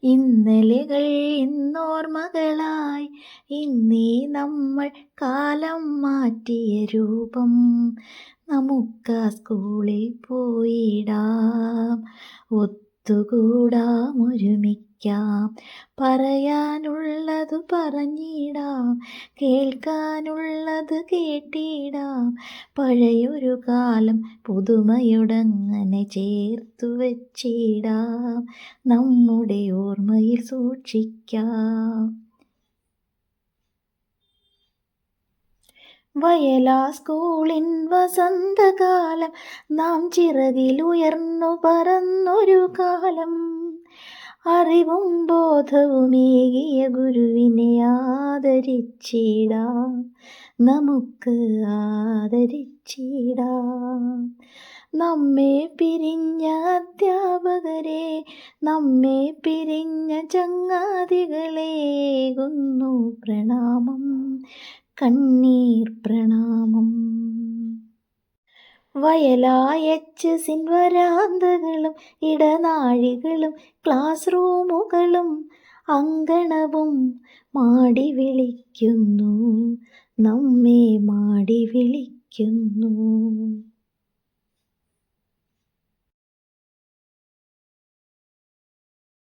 ഇന്നലെകൾ ഇന്നോർമകളായി ഇന്നീ നമ്മൾ കാലം മാറ്റിയ രൂപം. നമുക്കാ സ്കൂളിൽ പോയിടാം, ഒത്തുകൂടാം, ഒരുമിക്കാം, പറയാനുള്ളത് പറഞ്ഞിടാം, കേൾക്കാനുള്ളത് കേട്ടിടാം. പഴയൊരു കാലം പുതുമയോടങ്ങനെ ചേർത്തു വച്ചിടാം, നമ്മുടെ ഓർമ്മയിൽ സൂക്ഷിക്കാം. വയലാ സ്കൂളിൻ വസന്തകാലം, നാം ചിറകിലുയർന്നു പറന്നൊരു കാലം. അറിവും ബോധവുമേകിയ ഗുരുവിനെ ആദരിച്ചിടാം, നമുക്ക് ആദരിച്ചിടാം. നമ്മെ പിരിഞ്ഞ അധ്യാപകരെ, നമ്മെ പിരിഞ്ഞ ചങ്ങാതികളേകുന്നു പ്രണാമം, കണ്ണീർ പ്രണാമം. വയലായച്ചസിൻ വരാന്തകളും ഇടനാഴികളും ക്ലാസ് റൂമുകളും അങ്കണവും മാടി വിളിക്കുന്നു, നമ്മെ മാടി വിളിക്കുന്നു.